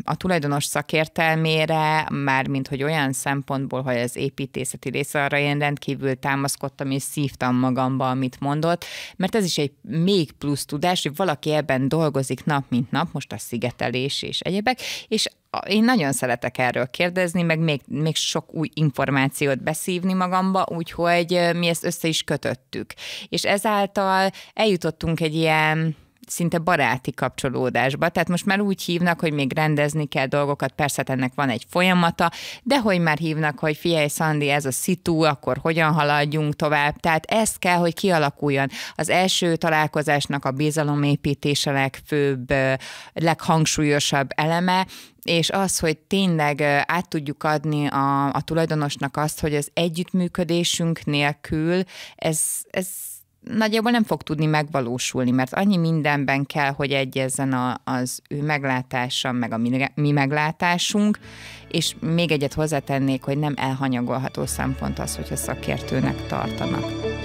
a tulajdonos szakértelmére, mármint hogy olyan szempontból, hogy az építészeti része, arra én rendkívül támaszkodtam, és szívtam magamba, amit mondott, mert ez is egy még plusz tudás, hogy valaki ebben dolgozik nap, mint nap, most a szigetelés és egyebek, és én nagyon szeretek erről kérdezni, meg még sok új információt beszívni magamba, úgyhogy mi ezt össze is kötöttük. És ezáltal eljutottunk egy ilyen szinte baráti kapcsolódásba. Tehát most már úgy hívnak, hogy még rendezni kell dolgokat, persze ennek van egy folyamata, de hogy már hívnak, hogy figyelj Szandi, ez a szitu, akkor hogyan haladjunk tovább. Tehát ez kell, hogy kialakuljon. Az első találkozásnak a bizalomépítése legfőbb, leghangsúlyosabb eleme, és az, hogy tényleg át tudjuk adni a tulajdonosnak azt, hogy az együttműködésünk nélkül ez nagyjából nem fog tudni megvalósulni, mert annyi mindenben kell, hogy egyezzen az ő meglátása, meg a mi meglátásunk, és még egyet hozzátennék, hogy nem elhanyagolható szempont az, hogyha szakértőnek tartanak.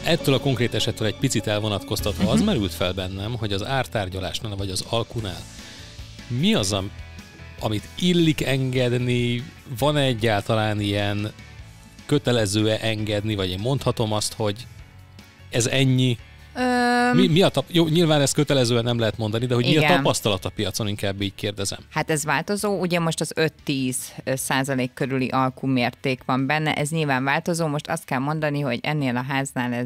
Ettől a konkrét esettől egy picit elvonatkoztatva az merült fel bennem, hogy az ártárgyalásnál vagy az alkunál mi az, amit illik engedni, van-e egyáltalán ilyen kötelező-e engedni, vagy én mondhatom azt, hogy ez ennyi? Jó, nyilván ezt kötelezően nem lehet mondani, de hogy igen. Mi a tapasztalat a piacon, inkább így kérdezem. Hát ez változó, ugye most az 5-10% körüli alkumérték van benne, ez nyilván változó, most azt kell mondani, hogy ennél a háznál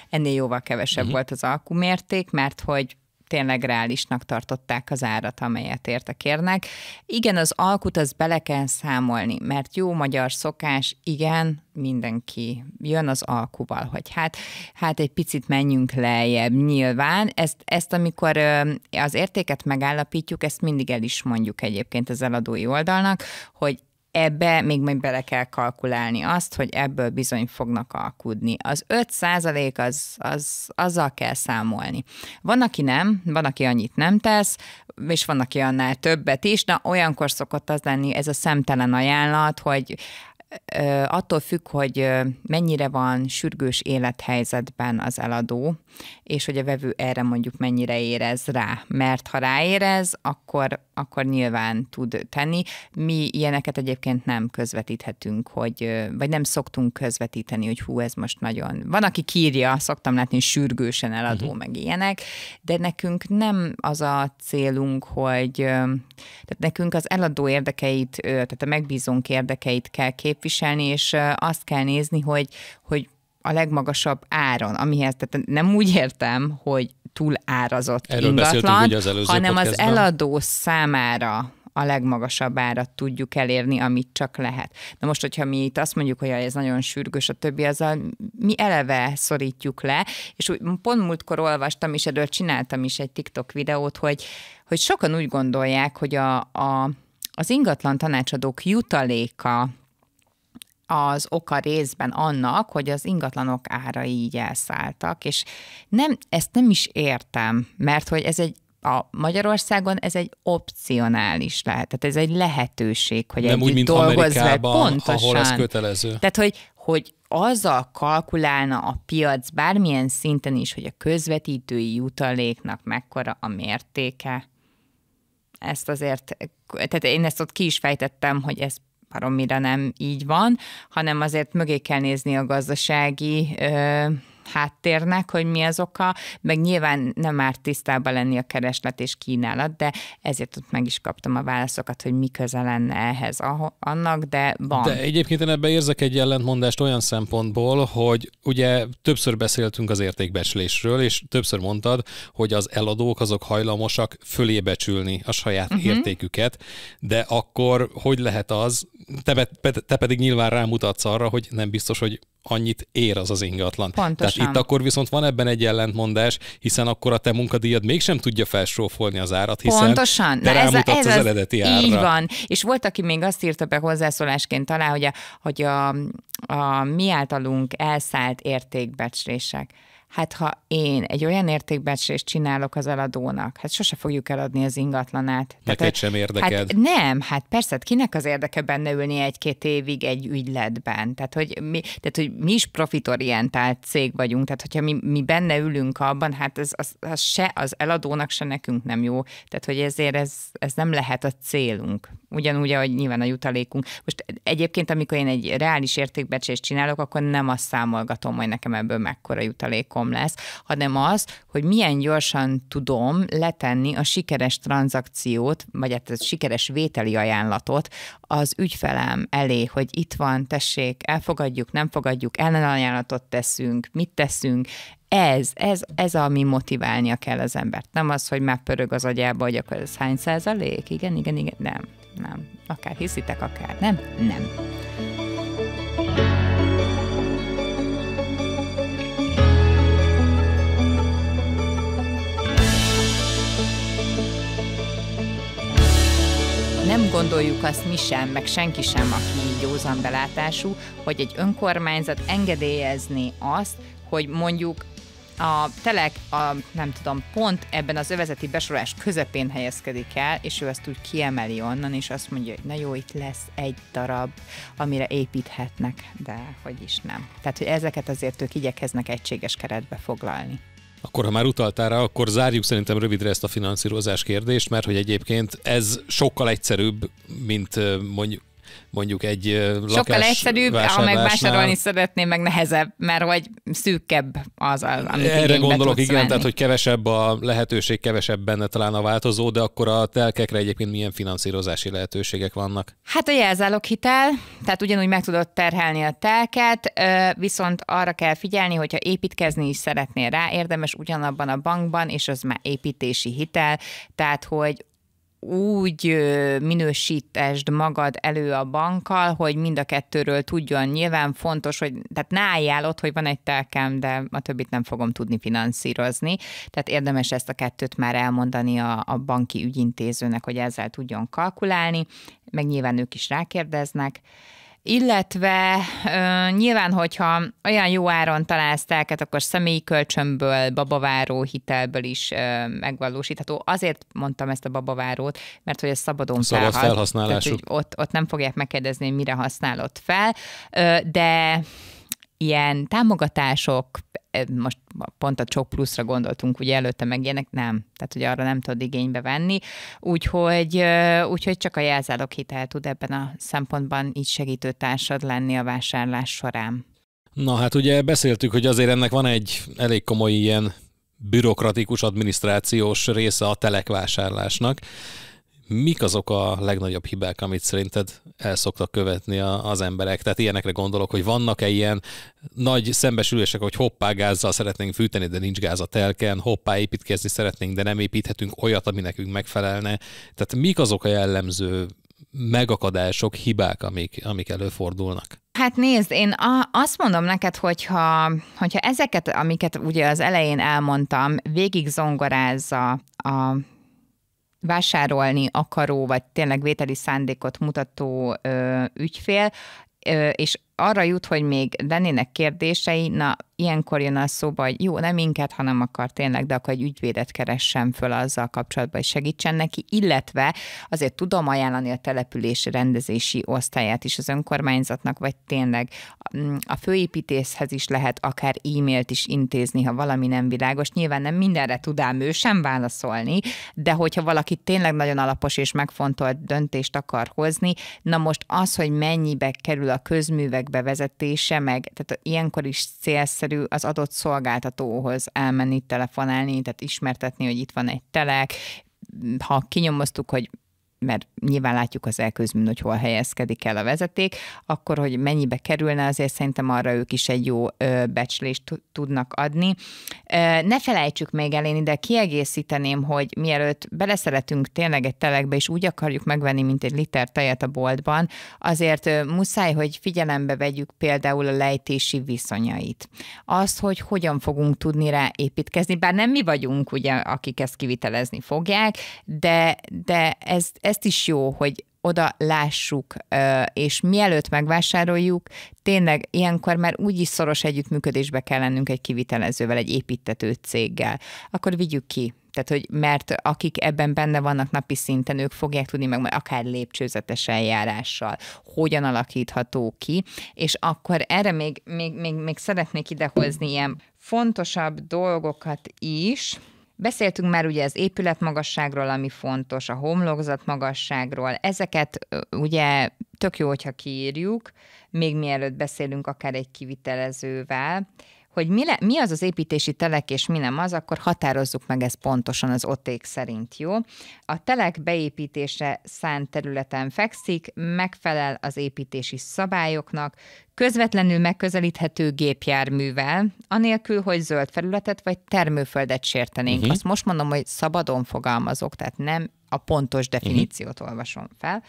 ennél jóval kevesebb volt az alkumérték, mert hogy tényleg reálisnak tartották az árat, amelyet érte kérnek. Igen, az alkut az bele kell számolni, mert jó magyar szokás, igen, mindenki jön az alkuval, hogy hát egy picit menjünk lejjebb nyilván. Ezt amikor az értéket megállapítjuk, ezt mindig el is mondjuk egyébként az eladói oldalnak, hogy ebbe még majd bele kell kalkulálni azt, hogy ebből bizony fognak alkudni. Az 5% azzal kell számolni. Van, aki nem, van, aki annyit nem tesz, és van, aki annál többet is. Na, olyankor szokott az lenni ez a szemtelen ajánlat, hogy attól függ, hogy mennyire van sürgős élethelyzetben az eladó, és hogy a vevő erre mondjuk mennyire érez rá. Mert ha ráérez, akkor nyilván tud tenni. Mi ilyeneket egyébként nem közvetíthetünk, vagy nem szoktunk közvetíteni, hogy hú, ez most nagyon... Van, aki kírja, szoktam látni, hogy sürgősen eladó, meg ilyenek, de nekünk nem az a célunk, hogy... Tehát nekünk az eladó érdekeit, tehát a megbízónk érdekeit kell képviselni, és azt kell nézni, hogy a legmagasabb áron, amihez, tehát nem úgy értem, hogy túl árazott erről ingatlan, hanem podcastban. az eladó számára a legmagasabb árat tudjuk elérni, amit csak lehet. Na most, hogyha mi itt azt mondjuk, hogy ez nagyon sürgős, a többi, azzal mi eleve szorítjuk le, és pont múltkor olvastam, és erről csináltam is egy TikTok videót, hogy sokan úgy gondolják, hogy az ingatlan tanácsadók jutaléka az oka részben annak, hogy az ingatlanok árai így elszálltak, és ezt nem is értem, mert hogy a Magyarországon ez egy opcionális lehet, tehát ez egy lehetőség, hogy nem úgy, mint Amerikában, ahol ez kötelező. Tehát, hogy azzal kalkulálna a piac bármilyen szinten is, hogy a közvetítői jutaléknak mekkora a mértéke, ezt azért, tehát én ezt ott ki is fejtettem, hogy ez baromira nem így van, hanem azért mögé kell nézni a gazdasági háttérnek, hogy mi az oka, meg nyilván nem árt tisztában lenni a kereslet és kínálat, de ezért ott meg is kaptam a válaszokat, hogy mi köze lenne ehhez annak, de van. De egyébként én ebben érzek egy ellentmondást olyan szempontból, hogy ugye többször beszéltünk az értékbecslésről, és többször mondtad, hogy az eladók azok hajlamosak fölébecsülni a saját értéküket, de akkor hogy lehet az, te pedig nyilván rámutatsz arra, hogy nem biztos, hogy annyit ér az ingatlan. Pontosan. Tehát itt akkor viszont van ebben egy ellentmondás, hiszen akkor a te munkadíjad mégsem tudja felsófolni az árat, hiszen pontosan. te rámutatsz az eredeti árra. Így van. És volt, aki még azt írta be hozzászólásként talán, hogy a mi általunk elszállt értékbecslések. Hát ha én egy olyan értékbecslést csinálok az eladónak, hát sose fogjuk eladni az ingatlanát. Neked sem érdeked. Hát nem, hát persze, kinek az érdeke benne ülni 1-2 évig egy ügyletben? Tehát, hogy mi is profitorientált cég vagyunk, tehát hogyha mi benne ülünk abban, hát az se az eladónak, se nekünk nem jó. Tehát, hogy ezért ez nem lehet a célunk. Ugyanúgy, ahogy nyilván a jutalékunk. Most egyébként, amikor én egy reális értékbecslést csinálok, akkor nem azt számolgatom, hogy nekem ebből mekkora jutalékom lesz, hanem az, hogy milyen gyorsan tudom letenni a sikeres tranzakciót, vagy hát a sikeres vételi ajánlatot az ügyfelem elé, hogy itt van, tessék, elfogadjuk, nem fogadjuk, ellenajánlatot teszünk, mit teszünk. Ez ami motiválnia kell az embert. Nem az, hogy már pörög az agyába, hogy akkor ez hány százalék? Igen. Nem. Akár hiszitek, akár nem. Nem gondoljuk azt mi sem, meg senki sem, aki józan belátású, hogy egy önkormányzat engedélyezni azt, hogy mondjuk a telek, nem tudom, pont ebben az övezeti besorolás közepén helyezkedik el, és ő ezt úgy kiemeli onnan, és azt mondja, hogy na jó, itt lesz egy darab, amire építhetnek, de hogy is nem. Tehát, hogy ezeket azért ők igyekeznek egységes keretbe foglalni. Akkor, ha már utaltál rá, akkor zárjuk szerintem rövidre ezt a finanszírozás kérdést, mert hogy egyébként ez sokkal egyszerűbb, mint mondjuk egy lakás sokkal egyszerűbb, ha meg vásárolni szeretném, meg nehezebb, mert hogy szűkebb az, amit erre gondolok, tudsz igen, venni. tehát hogy kevesebb a lehetőség, kevesebb benne talán a változó, de akkor a telkekre egyébként milyen finanszírozási lehetőségek vannak? Hát a jelzáloghitel, tehát ugyanúgy meg tudod terhelni a telket, viszont arra kell figyelni, hogyha építkezni is szeretnél rá, érdemes ugyanabban a bankban, és az már építési hitel, tehát hogy úgy minősítesd magad elő a bankkal, hogy mind a kettőről tudjon. Nyilván fontos, hogy tehát ne álljál ott, hogy van egy telkem, de a többit nem fogom tudni finanszírozni. Tehát érdemes ezt a kettőt már elmondani a banki ügyintézőnek, hogy ezzel tudjon kalkulálni, meg nyilván ők is rákérdeznek. Illetve nyilván, hogyha olyan jó áron találsz telket, akkor személyi kölcsönből, babaváró hitelből is megvalósítható. Azért mondtam ezt a babavárót, mert hogy ez szabadon felhasználásuk. Tehát, ott nem fogják megkérdezni, hogy mire használod fel, de ilyen támogatások, most pont a Csok Pluszra gondoltunk, ugye előtte meg ilyenek, nem. Tehát, hogy arra nem tudod igénybe venni. Úgyhogy csak a jelzáloghitel tud ebben a szempontban így segítő társad lenni a vásárlás során. Na hát ugye beszéltük, hogy azért ennek van egy elég komoly ilyen bürokratikus, adminisztrációs része a telekvásárlásnak. Mik azok a legnagyobb hibák, amit szerinted el szoktak követni az emberek? Tehát ilyenekre gondolok, hogy vannak-e ilyen nagy szembesülések, hogy hoppá, gázzal szeretnénk fűteni, de nincs gáz a telken, hoppá, építkezni szeretnénk, de nem építhetünk olyat, ami nekünk megfelelne. Tehát mik azok a jellemző megakadások, hibák, amik előfordulnak? Hát nézd, én azt mondom neked, hogyha ezeket, amiket ugye az elején elmondtam, végig zongorázza a vásárolni akaró, vagy tényleg vételi szándékot mutató ügyfél, és arra jut, hogy még lennének kérdései, na, ilyenkor jön az szóba, hogy jó, nem minket, hanem akar tényleg, de akkor egy ügyvédet keressen föl azzal kapcsolatban, hogy segítsen neki, illetve azért tudom ajánlani a települési rendezési osztályát is az önkormányzatnak, vagy tényleg a főépítészhez is lehet akár e-mailt is intézni, ha valami nem világos. Nyilván nem mindenre tud ám ő sem válaszolni, de hogyha valaki tényleg nagyon alapos és megfontolt döntést akar hozni, na most az, hogy mennyibe kerül a közművek bevezetése, meg tehát ilyenkor is célszerű az adott szolgáltatóhoz elmenni, telefonálni, tehát ismertetni, hogy itt van egy telek, ha kinyomoztuk, hogy mert nyilván látjuk az elközműn, hogy hol helyezkedik el a vezeték, akkor, hogy mennyibe kerülne, azért szerintem arra ők is egy jó becslést tudnak adni. Ne felejtsük még el, én ide kiegészíteném, hogy mielőtt beleszeretünk tényleg egy telekbe, és úgy akarjuk megvenni, mint egy liter tejet a boltban, azért muszáj, hogy figyelembe vegyük például a lejtési viszonyait. Azt, hogy hogyan fogunk tudni rá építkezni, bár nem mi vagyunk, ugye, akik ezt kivitelezni fogják, de ezt is jó, hogy oda lássuk, és mielőtt megvásároljuk, tényleg ilyenkor már úgyis szoros együttműködésbe kell lennünk egy kivitelezővel, egy építtető céggel. Akkor vigyük ki. Tehát, hogy mert akik ebben benne vannak napi szinten, ők fogják tudni meg akár lépcsőzetes eljárással, hogyan alakítható ki, és akkor erre még szeretnék idehozni ilyen fontosabb dolgokat is. Beszéltünk már ugye az épületmagasságról, ami fontos, a homlokzat magasságról. Ezeket ugye tök jó, hogyha kiírjuk, még mielőtt beszélünk akár egy kivitelezővel, hogy mi az az építési telek, és mi nem az, akkor határozzuk meg ezt pontosan az OTÉK szerint, jó? A telek beépítésre szánt területen fekszik, megfelel az építési szabályoknak, közvetlenül megközelíthető gépjárművel, anélkül, hogy zöld felületet vagy termőföldet sértenénk. Azt most mondom, hogy szabadon fogalmazok, tehát nem a pontos definíciót olvasom fel.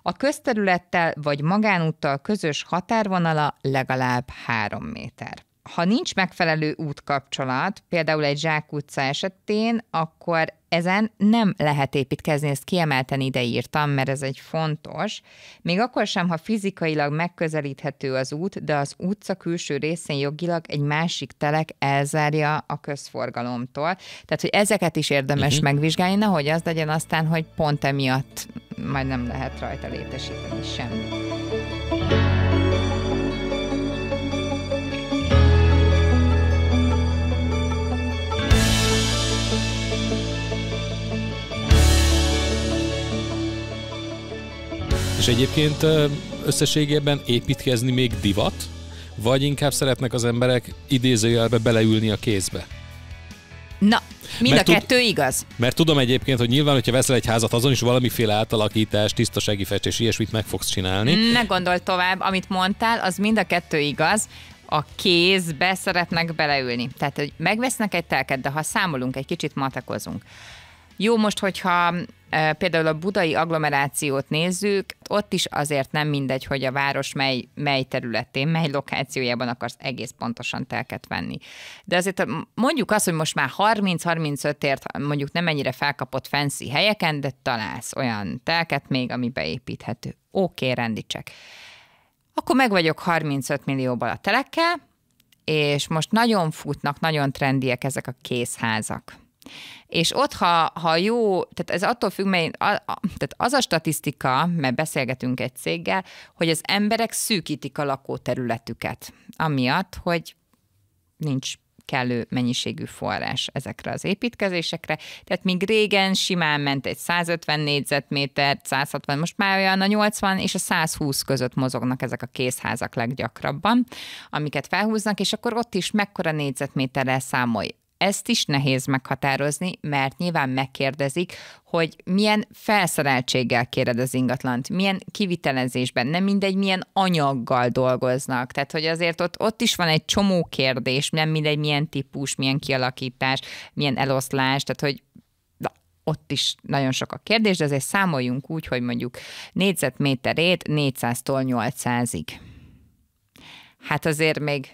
A közterülettel vagy magánúttal közös határvonala legalább 3 méter. Ha nincs megfelelő útkapcsolat, például egy zsákutca esetén, akkor ezen nem lehet építkezni, ezt kiemelten ide írtam, mert ez egy fontos. Még akkor sem, ha fizikailag megközelíthető az út, de az utca külső részén jogilag egy másik telek elzárja a közforgalomtól. Tehát, hogy ezeket is érdemes megvizsgálni, nehogy az legyen aztán, hogy pont emiatt majd nem lehet rajta létesíteni semmit. És egyébként összességében építkezni még divat, vagy inkább szeretnek az emberek idézőjelbe beleülni a kézbe? Na, mind a kettő igaz. Mert tudom egyébként, hogy nyilván, hogyha veszel egy házat, azon is valamiféle átalakítás, tisztasági festés, ilyesmit meg fogsz csinálni. Ne gondolj tovább, amit mondtál, az mind a kettő igaz. A kézbe szeretnek beleülni. Tehát, hogy megvesznek egy telket, de ha számolunk, egy kicsit matekozunk. Jó, most, hogyha például a budai agglomerációt nézzük, ott is azért nem mindegy, hogy a város mely területén, mely lokációjában akarsz egész pontosan telket venni. De azért mondjuk azt, hogy most már 30-35ért mondjuk nem ennyire felkapott fancy helyeken, de találsz olyan telket még, ami beépíthető. Oké, rendítsek. Akkor meg vagyok 35 millióval a telekkel, és most nagyon futnak, nagyon trendiek ezek a készházak. És ott, ha jó, tehát ez attól függ, tehát az a statisztika, mert beszélgetünk egy céggel, hogy az emberek szűkítik a lakóterületüket, amiatt, hogy nincs kellő mennyiségű forrás ezekre az építkezésekre. Tehát míg régen simán ment egy 150 négyzetméter, 160, most már olyan a 80 és a 120 között mozognak ezek a készházak leggyakrabban, amiket felhúznak, és akkor ott is mekkora négyzetméterrel számolj. Ezt is nehéz meghatározni, mert nyilván megkérdezik, hogy milyen felszereltséggel kéred az ingatlant, milyen kivitelezésben, nem mindegy, milyen anyaggal dolgoznak. Tehát, hogy azért ott is van egy csomó kérdés, nem mindegy, milyen típus, milyen kialakítás, milyen eloszlás, tehát, hogy ott is nagyon sok a kérdés, de azért számoljunk úgy, hogy mondjuk négyzetméterét 400-tól 800-ig. Hát azért még,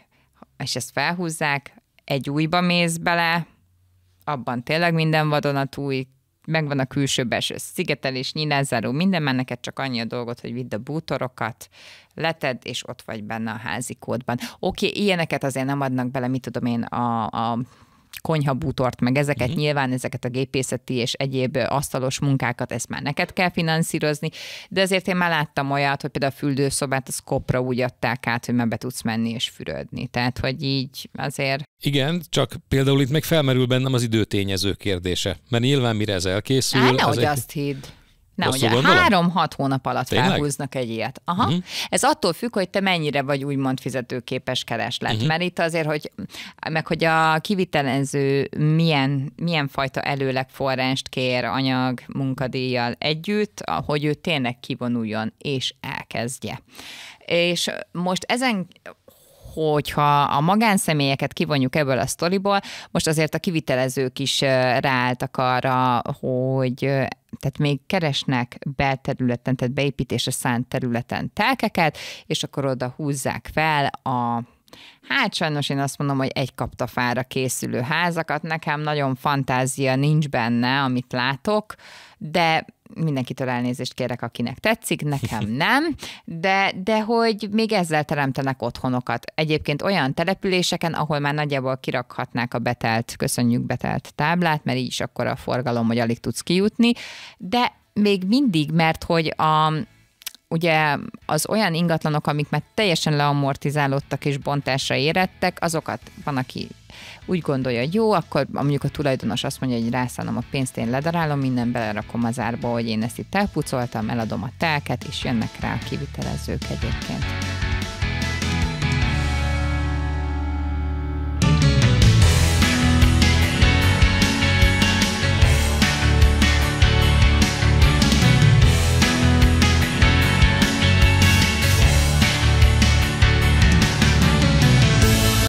és ezt felhúzzák, egy újba mész bele, abban tényleg minden vadonatúj, megvan a külső-belső szigetelés, nyílászáró, minden, mert neked csak annyi a dolgot, hogy vidd a bútorokat, leted, és ott vagy benne a házi kódban. Oké, ilyeneket azért nem adnak bele, mit tudom én, a konyhabútort, meg ezeket nyilván, ezeket a gépészeti és egyéb asztalos munkákat, ezt már neked kell finanszírozni, de azért én már láttam olyat, hogy például a fürdőszobát a Scopra úgy adták át, hogy már be tudsz menni és fürödni. Tehát, hogy így azért... Igen, csak például itt meg felmerül bennem az időtényező kérdése, mert nyilván mire ez elkészül... Nehogy azt hidd. Ugye 3-6 hónap alatt felhúznak egy ilyet. Aha. Ez attól függ, hogy te mennyire vagy úgymond fizetőképes kereslet. Mert itt azért, hogy a kivitelező milyen fajta előlegforrást kér anyag, munkadíjjal együtt, hogy ő tényleg kivonuljon és elkezdje. És most ezen... hogyha a magánszemélyeket kivonjuk ebből a sztoriból, most azért a kivitelezők is ráálltak arra, hogy tehát még keresnek belterületen, tehát beépítésre szánt területen telkeket, és akkor oda húzzák fel hát sajnos én azt mondom, hogy egy kaptafára készülő házakat. Nekem nagyon fantázia nincs benne, amit látok, de mindenkitől elnézést kérek, akinek tetszik, nekem nem, de hogy még ezzel teremtenek otthonokat. Egyébként olyan településeken, ahol már nagyjából kirakhatnák a köszönjük betelt táblát, mert így is akkor a forgalom, hogy alig tudsz kijutni, de még mindig, mert hogy ugye az olyan ingatlanok, amik már teljesen leamortizálódtak és bontásra érettek, azokat van, aki úgy gondolja, hogy jó, akkor mondjuk a tulajdonos azt mondja, hogy rászállom a pénzt, én ledarálom, minden belerakom az árba, hogy én ezt itt elpucoltam, eladom a telket, és jönnek rá a kivitelezők egyébként.